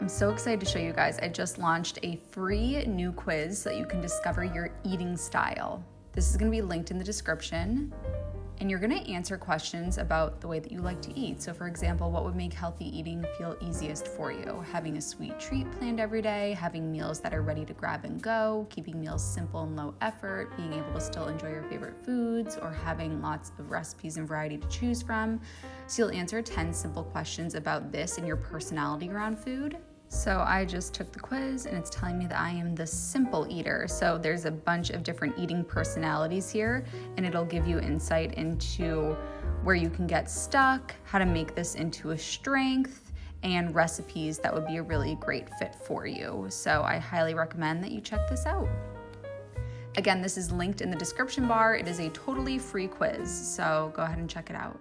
I'm so excited to show you guys. I just launched a free new quiz so that you can discover your eating style. This is gonna be linked in the description, and you're gonna answer questions about the way that you like to eat. So for example, what would make healthy eating feel easiest for you? Having a sweet treat planned every day, having meals that are ready to grab and go, keeping meals simple and low effort, being able to still enjoy your favorite foods, or having lots of recipes and variety to choose from. So you'll answer 10 simple questions about this and your personality around food. So I just took the quiz and it's telling me that I am the simple eater. So there's a bunch of different eating personalities here, and it'll give you insight into where you can get stuck, how to make this into a strength, and recipes that would be a really great fit for you. So I highly recommend that you check this out. Again, this is linked in the description bar. It is a totally free quiz, so go ahead and check it out.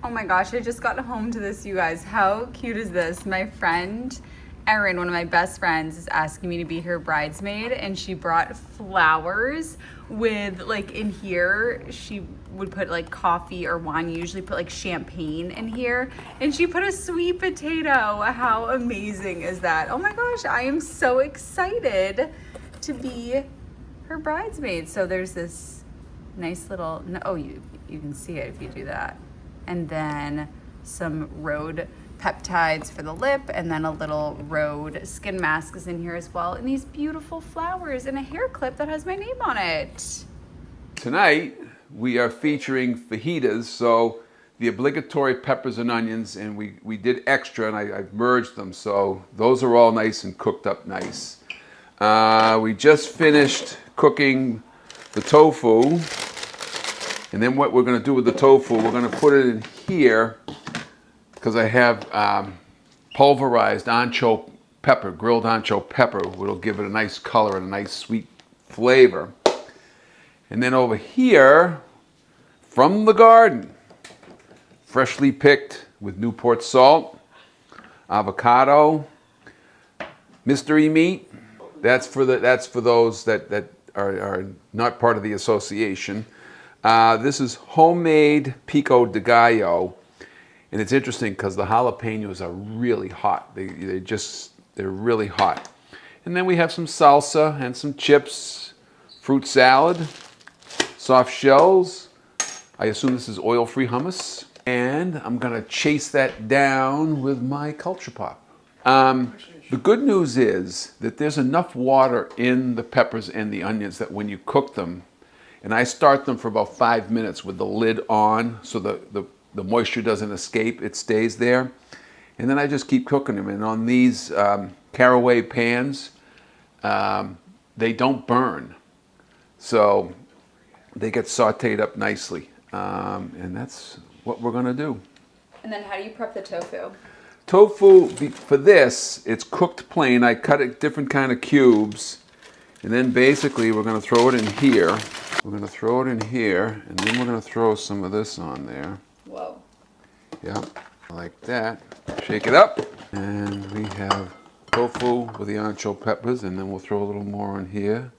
Oh my gosh, I just got home to this, you guys. How cute is this? My friend Erin, one of my best friends, is asking me to be her bridesmaid, and she brought flowers with, like, in here, she would put like coffee or wine. You usually put like champagne in here, and she put a sweet potato. How amazing is that? Oh my gosh, I am so excited to be her bridesmaid. So there's this nice little, oh, you can see it if you do that. And then some Rhode peptides for the lip, and then a little Rhode skin mask is in here as well, and these beautiful flowers and a hair clip that has my name on it. Tonight we are featuring fajitas, so the obligatory peppers and onions, and we did extra, and I've merged them, so those are all nice and cooked up nice. We just finished cooking the tofu. And then what we're going to do with the tofu, we're going to put it in here because I have pulverized ancho pepper, grilled ancho pepper, which will give it a nice color and a nice sweet flavor. And then over here, from the garden, freshly picked with Newport salt, avocado, mystery meat. That's for those that are not part of the association. This is homemade pico de gallo, and it's interesting because the jalapenos are really hot. They're really hot. And then we have some salsa and some chips, fruit salad, soft shells. I assume this is oil-free hummus. And I'm gonna chase that down with my Culture Pop. The good news is that there's enough water in the peppers and the onions that when you cook them, and I start them for about 5 minutes with the lid on so the moisture doesn't escape, it stays there. And then I just keep cooking them. And on these caraway pans, they don't burn. So they get sauteed up nicely. And that's what we're gonna do. And then how do you prep the tofu? Tofu, for this, it's cooked plain. I cut it different kind of cubes. And then basically we're gonna throw it in here. We're gonna throw it in here, and then we're gonna throw some of this on there. Whoa. Yeah, like that. Shake it up. And we have tofu with the ancho peppers, and then we'll throw a little more on here.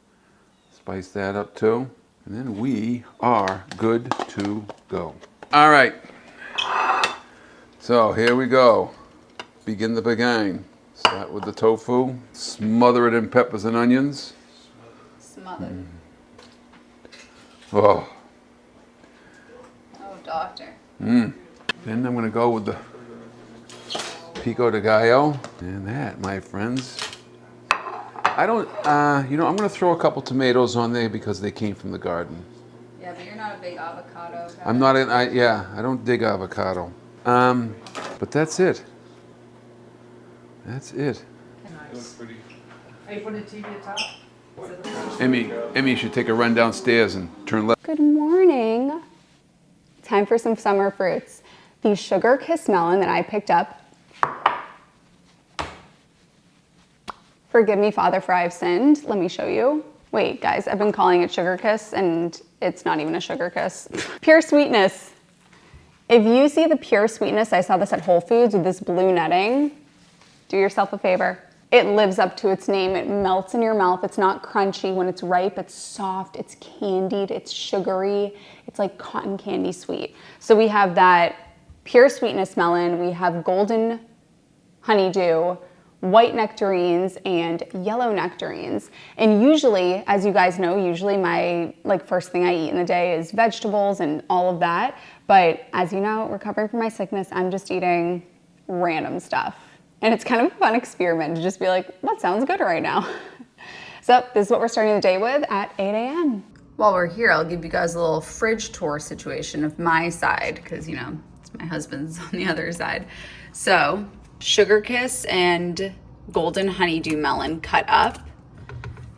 Spice that up too. And then we are good to go. All right. So here we go. Begin the beguine. Start with the tofu. Smother it in peppers and onions. Smothered. Oh. Oh, doctor. Then I'm going to go with the pico de gallo. And that, my friends. I don't, I'm going to throw a couple tomatoes on there because they came from the garden. Yeah, but you're not a big avocado guy. I'm not, I don't dig avocado. But that's it. That's it. Nice. Are you putting the TV at top? Emmy should take a run downstairs and turn left. Good morning. Time for some summer fruits. The Sugar Kiss melon that I picked up. Forgive me, Father, for I've sinned. Let me show you. Wait, guys, I've been calling it Sugar Kiss, and it's not even a Sugar Kiss. Pure sweetness. If you see the pure sweetness, I saw this at Whole Foods with this blue netting. Do yourself a favor. It lives up to its name. It melts in your mouth. It's not crunchy. When it's ripe, it's soft, it's candied, it's sugary. It's like cotton candy sweet. So we have that pure sweetness melon. We have golden honeydew, white nectarines, and yellow nectarines. And usually, as you guys know, usually my first thing I eat in the day is vegetables and all of that. But as you know, recovering from my sickness, I'm just eating random stuff. And it's kind of a fun experiment to just be like, that sounds good right now. So this is what we're starting the day with at 8 a.m. While we're here, I'll give you guys a little fridge tour situation of my side, because it's my husband's on the other side. So Sugar Kiss and golden honeydew melon cut up.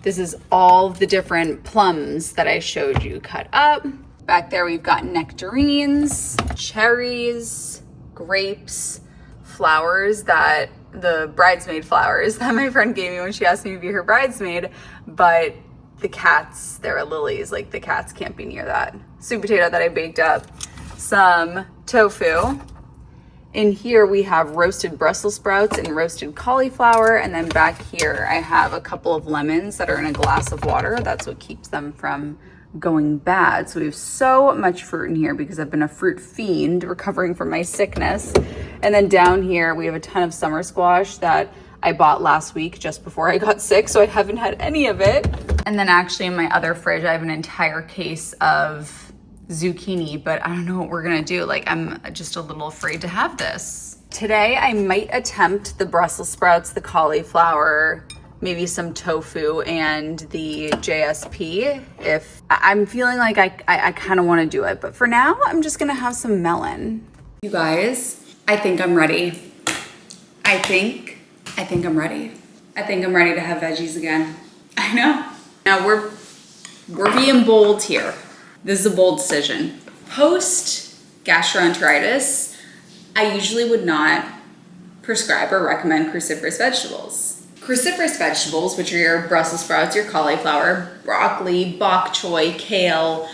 This is all the different plums that I showed you cut up. Back there we've got nectarines, cherries, grapes, flowers, that the bridesmaid flowers that my friend gave me when she asked me to be her bridesmaid, but the cats, there are lilies, like the cats can't be near that. Sweet potato that I baked up, some tofu. In here we have roasted Brussels sprouts and roasted cauliflower, and then back here I have a couple of lemons that are in a glass of water. That's what keeps them from going bad. So we have so much fruit in here because I've been a fruit fiend recovering from my sickness. And then down here we have a ton of summer squash that I bought last week just before I got sick, so I haven't had any of it. And then actually in my other fridge I have an entire case of zucchini, but I don't know what we're gonna do. I'm just a little afraid to have this. Today I might attempt the Brussels sprouts, the cauliflower, maybe some tofu, and the JSP if I'm feeling like I kind of want to do it. But for now, I'm just gonna have some melon. You guys, I think I'm ready. I think I'm ready. I think I'm ready to have veggies again. I know. Now we're being bold here. This is a bold decision. Post gastroenteritis, I usually would not prescribe or recommend cruciferous vegetables. Cruciferous vegetables, which are your Brussels sprouts, your cauliflower, broccoli, bok choy, kale,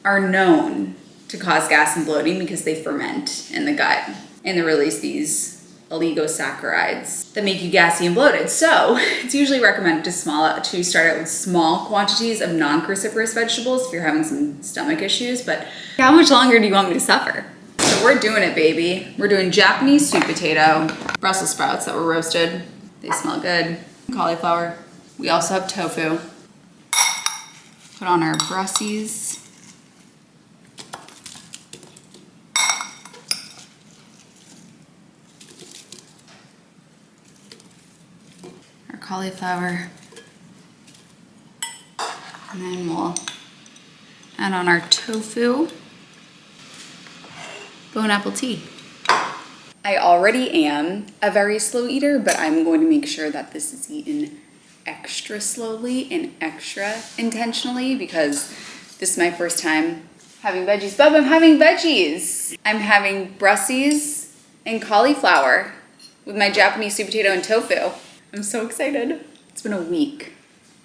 are known to cause gas and bloating because they ferment in the gut and they release these oligosaccharides that make you gassy and bloated. So it's usually recommended to start out with small quantities of non-cruciferous vegetables if you're having some stomach issues. But how much longer do you want me to suffer? So we're doing it, baby. We're doing Japanese sweet potato, Brussels sprouts that were roasted. They smell good. Cauliflower. We also have tofu. Put on our Brussies. Our cauliflower. And then we'll add on our tofu. Bon appetit. I already am a very slow eater, but I'm going to make sure that this is eaten extra slowly and extra intentionally because this is my first time having veggies. Bub, I'm having veggies. I'm having Brussies and cauliflower with my Japanese sweet potato and tofu. I'm so excited. It's been a week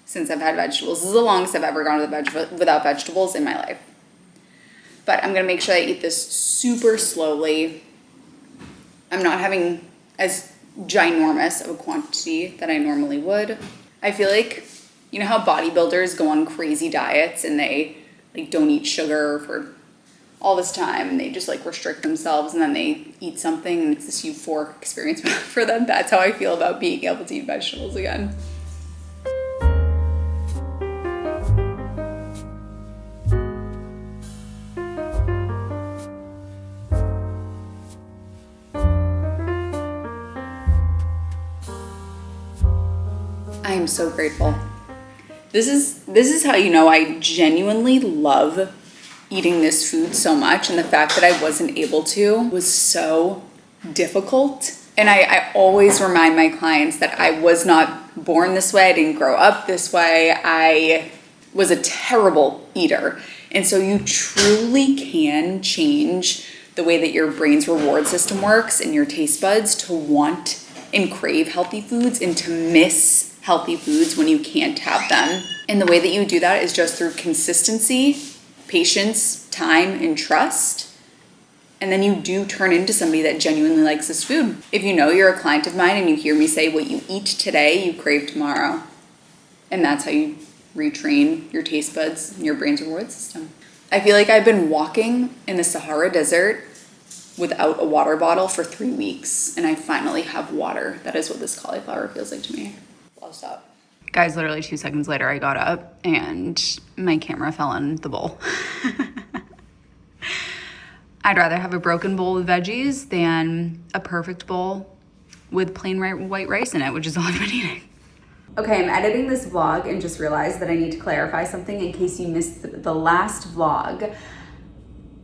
since I've had vegetables. This is the longest I've ever gone without vegetables in my life. But I'm gonna make sure I eat this super slowly. I'm not having as ginormous of a quantity that I normally would. I feel like, you know how bodybuilders go on crazy diets and they don't eat sugar for all this time and they just restrict themselves and then they eat something and it's this euphoric experience for them. That's how I feel about being able to eat vegetables again. I am so grateful. This is how you know I genuinely love eating this food so much, and the fact that I wasn't able to was so difficult. And I always remind my clients that I was not born this way. I didn't grow up this way. I was a terrible eater. And so you truly can change the way that your brain's reward system works and your taste buds to want and crave healthy foods and to miss healthy foods when you can't have them. And the way that you do that is just through consistency, patience, time, and trust. And then you do turn into somebody that genuinely likes this food. If you know you're a client of mine and you hear me say what you eat today, you crave tomorrow. And that's how you retrain your taste buds and your brain's reward system. I feel like I've been walking in the Sahara Desert without a water bottle for 3 weeks, and I finally have water. That is what this cauliflower feels like to me. I'll stop. Guys, literally 2 seconds later, I got up and my camera fell in the bowl. I'd rather have a broken bowl with veggies than a perfect bowl with plain white rice in it, which is all I've been eating. Okay, I'm editing this vlog and just realized that I need to clarify something in case you missed the last vlog.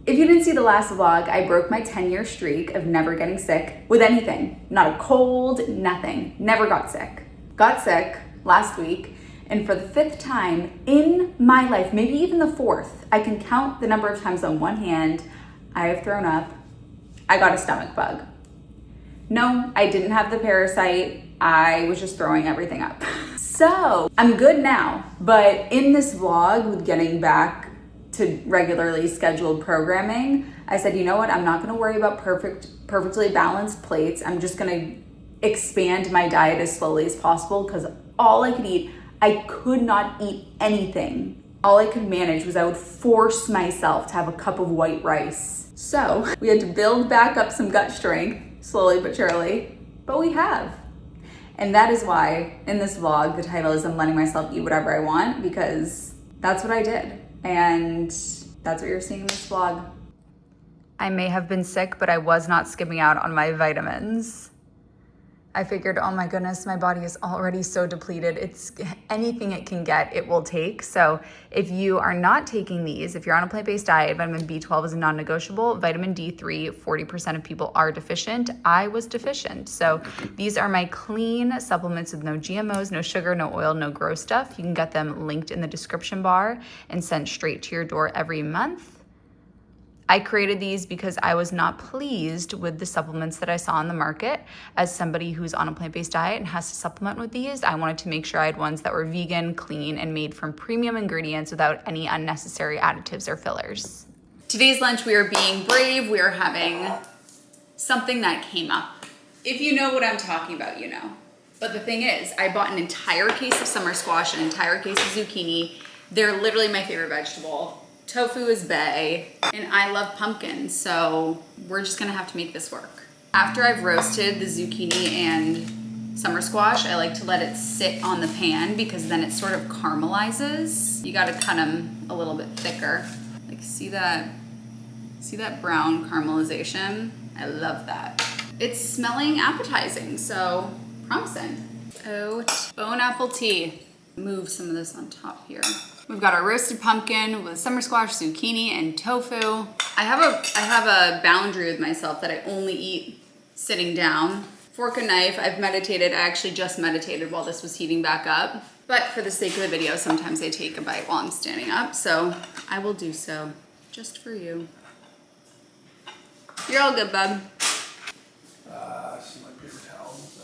If you didn't see the last vlog, I broke my 10-year streak of never getting sick with anything. Not a cold, nothing. Never got sick. Got sick last week, and for the 5th time in my life, maybe even the 4th, I can count the number of times on one hand I have thrown up. I got a stomach bug. No, I didn't have the parasite. I was just throwing everything up. So I'm good now, but in this vlog with getting back to regularly scheduled programming, I said, you know what? I'm not gonna worry about perfectly balanced plates. I'm just gonna expand my diet as slowly as possible because all I could eat, I could not eat anything. All I could manage was I would force myself to have a cup of white rice. So we had to build back up some gut strength, slowly but surely, but we have. And that is why in this vlog, the title is I'm letting myself eat whatever I want, because that's what I did. And that's what you're seeing in this vlog. I may have been sick, but I was not skipping out on my vitamins. I figured, oh my goodness, my body is already so depleted. It's anything it can get, it will take. So if you are not taking these, if you're on a plant-based diet, vitamin B12 is a non-negotiable. Vitamin D3, 40% of people are deficient. I was deficient. So these are my clean supplements with no GMOs, no sugar, no oil, no gross stuff. You can get them linked in the description bar and sent straight to your door every month. I created these because I was not pleased with the supplements that I saw on the market. As somebody who's on a plant-based diet and has to supplement with these, I wanted to make sure I had ones that were vegan, clean, and made from premium ingredients without any unnecessary additives or fillers. Today's lunch, we are being brave. We are having something that came up. If you know what I'm talking about, you know. But the thing is, I bought an entire case of summer squash, an entire case of zucchini. They're literally my favorite vegetable. Tofu is bae, and I love pumpkin, so we're just gonna have to make this work. After I've roasted the zucchini and summer squash, I like to let it sit on the pan because then it sort of caramelizes. You gotta cut them a little bit thicker. Like, see that brown caramelization? I love that. It's smelling appetizing, so promising. Oat, bone apple tea. Move some of this on top here. We've got our roasted pumpkin with summer squash, zucchini, and tofu. I have a boundary with myself that I only eat sitting down. Fork and knife, I've meditated. I actually just meditated while this was heating back up. But for the sake of the video, sometimes I take a bite while I'm standing up. So I will do so just for you. You're all good, bub. Some of my paper towels.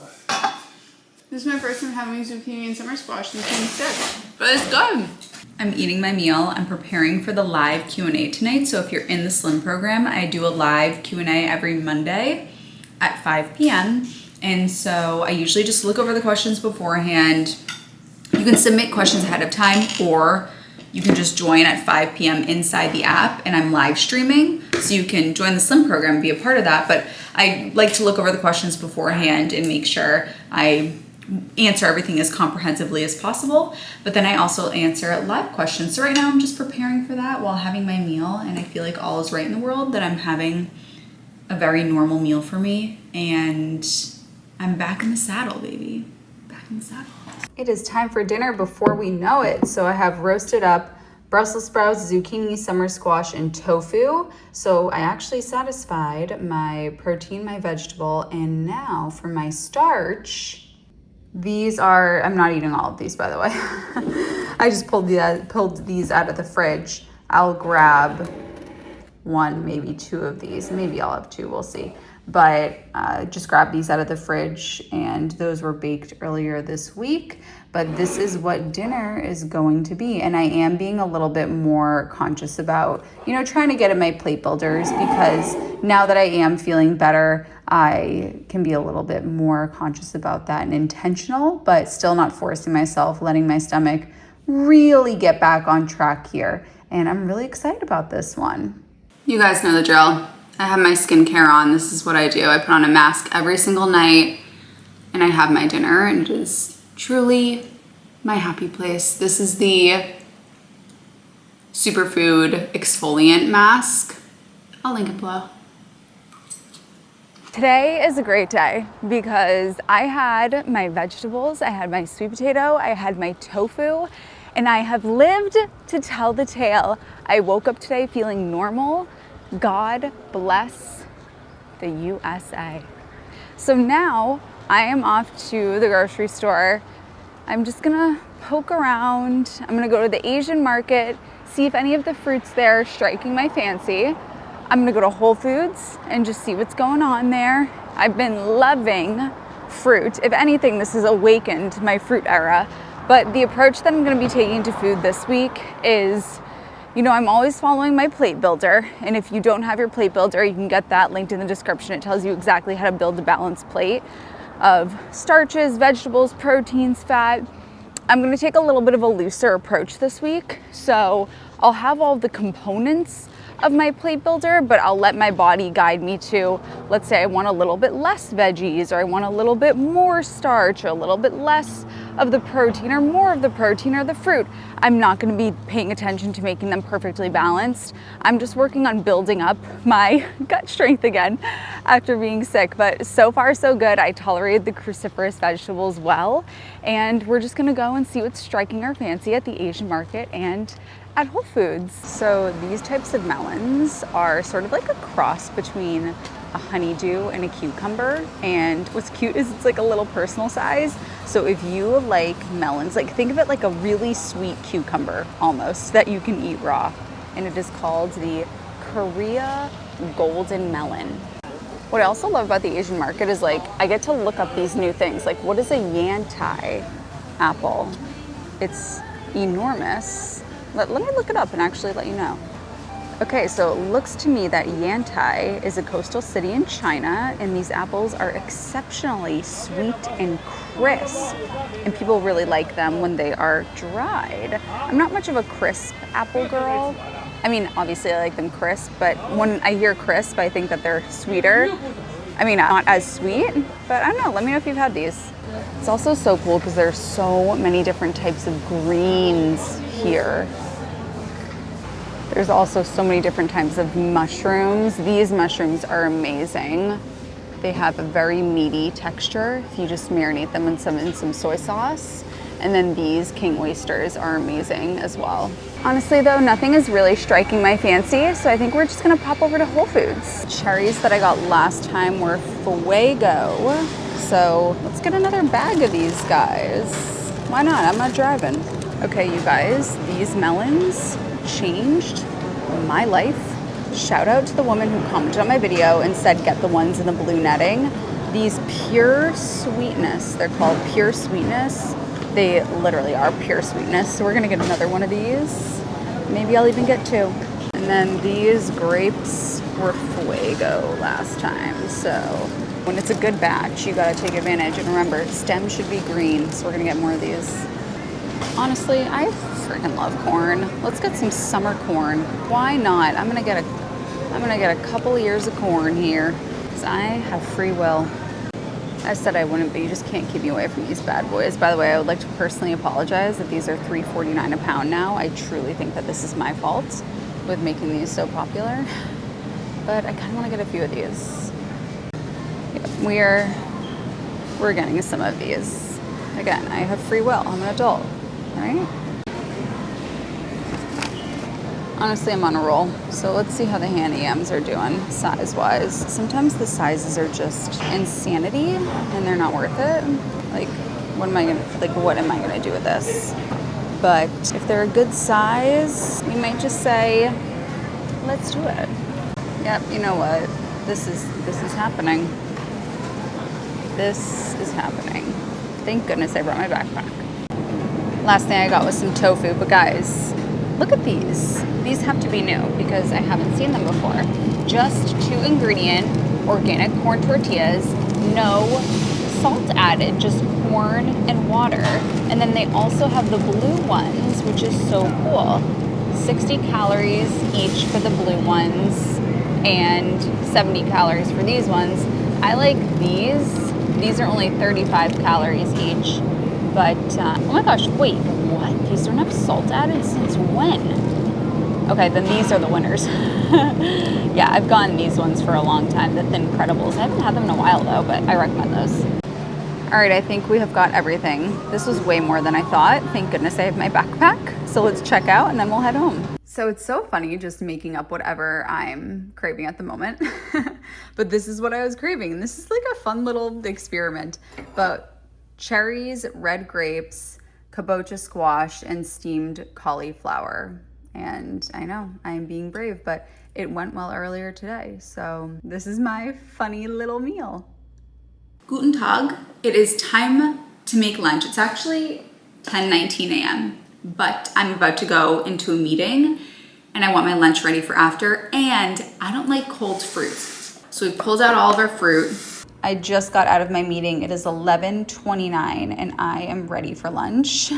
This is my first time having zucchini and summer squash since being sick, but it's good. I'm eating my meal. I'm preparing for the live Q&A tonight. So if you're in the Slim program, I do a live Q&A every Monday at 5 p.m. And so I usually just look over the questions beforehand. You can submit questions ahead of time, or you can just join at 5 p.m. inside the app, and I'm live streaming. So you can join the Slim program and be a part of that. But I like to look over the questions beforehand and make sure I answer everything as comprehensively as possible, but then I also answer live questions. So right now I'm just preparing for that while having my meal, and I feel like all is right in the world, that I'm having a very normal meal for me, and I'm back in the saddle, baby. Back in the saddle. It is time for dinner before we know it. So I have roasted up Brussels sprouts, zucchini, summer squash, and tofu. So I actually satisfied my protein, my vegetable, and now for my starch, these are, I'm not eating all of these, by the way. I just pulled these out of the fridge. I'll grab one, maybe two of these. Maybe I'll have two, we'll see. But just grabbed these out of the fridge, and those were baked earlier this week. But this is what dinner is going to be. And I am being a little bit more conscious about, you know, trying to get in my plate builders, because now that I am feeling better, I can be a little bit more conscious about that and intentional, but still not forcing myself, letting my stomach really get back on track here. And I'm really excited about this one. You guys know the drill. I have my skincare on. This is what I do. I put on a mask every single night, and I have my dinner, and it is truly my happy place. This is the Superfood exfoliant mask. I'll link it below. Today is a great day because I had my vegetables, I had my sweet potato, I had my tofu, and I have lived to tell the tale. I woke up today feeling normal. God bless the USA. So now I am off to the grocery store. I'm just gonna poke around. I'm gonna go to the Asian market, see if any of the fruits there are striking my fancy. I'm gonna go to Whole Foods and just see what's going on there. I've been loving fruit. If anything, this has awakened my fruit era. But the approach that I'm gonna be taking to food this week is, you know, I'm always following my plate builder. And if you don't have your plate builder, you can get that linked in the description. It tells you exactly how to build a balanced plate of starches, vegetables, proteins, fat. I'm gonna take a little bit of a looser approach this week. So I'll have all the components of my plate builder, but I'll let my body guide me to, let's say I want a little bit less veggies, or I want a little bit more starch, or a little bit less of the protein, or more of the protein or the fruit. I'm not gonna be paying attention to making them perfectly balanced. I'm just working on building up my gut strength again after being sick, but so far so good. I tolerated the cruciferous vegetables well, and we're just gonna go and see what's striking our fancy at the Asian market and at Whole Foods. So these types of melons are sort of like a cross between a honeydew and a cucumber. And what's cute is it's like a little personal size. So if you like melons, like think of it like a really sweet cucumber almost that you can eat raw. And it is called the Korea Golden Melon. What I also love about the Asian market is like I get to look up these new things. Like what is a yantai apple? It's enormous. Let me look it up and actually let you know. Okay, so it looks to me that Yantai is a coastal city in China, and these apples are exceptionally sweet and crisp, and people really like them when they are dried. I'm not much of a crisp apple girl. I mean, obviously I like them crisp, but when I hear crisp, I think that they're sweeter. I mean, not as sweet, but I don't know. Let me know if you've had these. It's also so cool because there's so many different types of greens here. There's also so many different types of mushrooms. These mushrooms are amazing. They have a very meaty texture if you just marinate them in some soy sauce. And then these king oysters are amazing as well. Honestly though, nothing is really striking my fancy, so I think we're just gonna pop over to Whole Foods. Cherries that I got last time were Fuego, so let's get another bag of these guys. Why not? I'm not driving. Okay, you guys, these melons changed my life. Shout out to the woman who commented on my video and said get the ones in the blue netting. These Pure Sweetness, they're called Pure Sweetness. They literally are pure sweetness. So we're gonna get another one of these. Maybe I'll even get two. And then these grapes were Fuego last time. So when it's a good batch, you gotta take advantage. And remember, stem should be green. So we're gonna get more of these. Honestly, I freaking love corn. Let's get some summer corn. Why not? I'm gonna get a couple of ears of corn here because I have free will. I said I wouldn't, but you just can't keep me away from these bad boys. By the way, I would like to personally apologize that these are $3.49 a pound now. I truly think that this is my fault with making these so popular, but I kind of want to get a few of these. Yep, we're getting some of these. Again, I have free will. I'm an adult, right? Honestly, I'm on a roll. So let's see how the Handy M's are doing size-wise. Sometimes the sizes are just insanity and they're not worth it. Like, what am I gonna do with this? But if they're a good size, we might just say, let's do it. Yep, you know what? This is happening. This is happening. Thank goodness I brought my backpack. Last thing I got was some tofu, but guys, look at these. These have to be new because I haven't seen them before. Just 2-ingredient organic corn tortillas, no salt added, just corn and water. And then they also have the blue ones, which is so cool. 60 calories each for the blue ones and 70 calories for these ones. I like these. These are only 35 calories each. But, oh my gosh, wait, what? These don't have salt added since when? Okay, then these are the winners. Yeah, I've gotten these ones for a long time, the Thin Credibles. I haven't had them in a while though, but I recommend those. All right, I think we have got everything. This was way more than I thought. Thank goodness I have my backpack. So let's check out and then we'll head home. So it's so funny just making up whatever I'm craving at the moment. But this is what I was craving. And this is like a fun little experiment. But cherries, red grapes, kabocha squash, and steamed cauliflower. And I know I'm being brave, but it went well earlier today. So this is my funny little meal. Guten Tag. It is time to make lunch. It's actually 10:19 a.m., but I'm about to go into a meeting and I want my lunch ready for after, and I don't like cold fruit. So we pulled out all of our fruit. I just got out of my meeting. It is 11:29 and I am ready for lunch.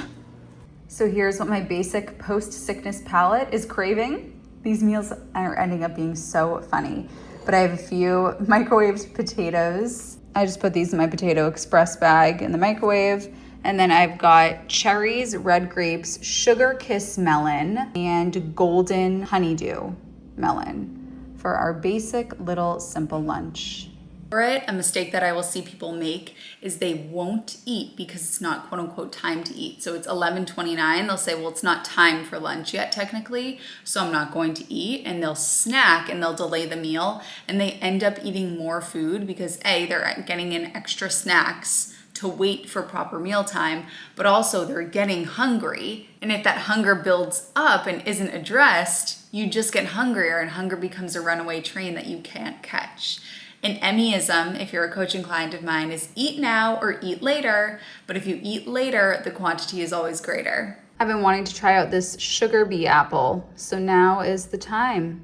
So here's what my basic post-sickness palate is craving. These meals are ending up being so funny, but I have a few microwaved potatoes. I just put these in my potato express bag in the microwave. And then I've got cherries, red grapes, sugar kiss melon, and golden honeydew melon for our basic little simple lunch. A mistake that I will see people make is they won't eat because it's not quote unquote time to eat. So it's 11:29. They'll say, well, it's not time for lunch yet technically, so I'm not going to eat. And they'll snack and they'll delay the meal and they end up eating more food because A, they're getting in extra snacks to wait for proper meal time, but also they're getting hungry. And if that hunger builds up and isn't addressed, you just get hungrier and hunger becomes a runaway train that you can't catch. An Emmieism, if you're a coaching client of mine, is eat now or eat later, but if you eat later, the quantity is always greater. I've been wanting to try out this Sugarbee apple, so now is the time.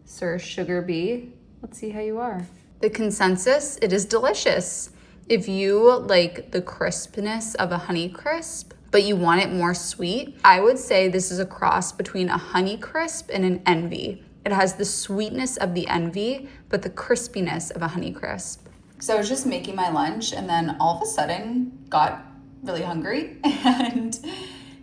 Sir Sugarbee, let's see how you are. The consensus, it is delicious. If you like the crispness of a Honey Crisp, but you want it more sweet, I would say this is a cross between a Honey Crisp and an Envy. It has the sweetness of the Envy, but the crispiness of a Honey Crisp. So I was just making my lunch and then all of a sudden got really hungry and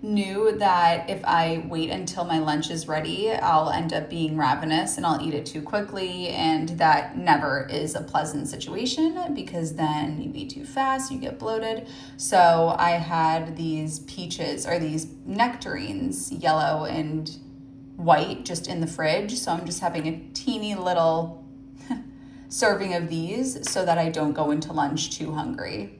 knew that if I wait until my lunch is ready, I'll end up being ravenous and I'll eat it too quickly. And that never is a pleasant situation because then you eat too fast, you get bloated. So I had these peaches or these nectarines, yellow and white, just in the fridge. So I'm just having a teeny little serving of these so that I don't go into lunch too hungry.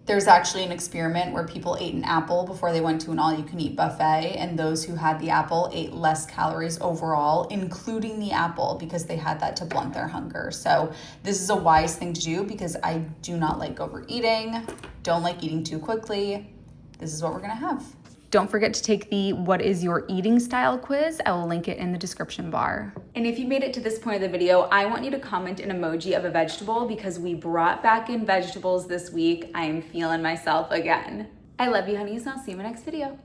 There's actually an experiment where people ate an apple before they went to an all-you-can-eat buffet, and those who had the apple ate less calories overall, including the apple, because they had that to blunt their hunger. So this is a wise thing to do because I do not like overeating, don't like eating too quickly. This is what we're gonna have. Don't forget to take the What is your eating style quiz. I will link it in the description bar. And if you made it to this point of the video, I want you to comment an emoji of a vegetable because we brought back in vegetables this week. I am feeling myself again. I love you, honeys, and I'll see you in my next video.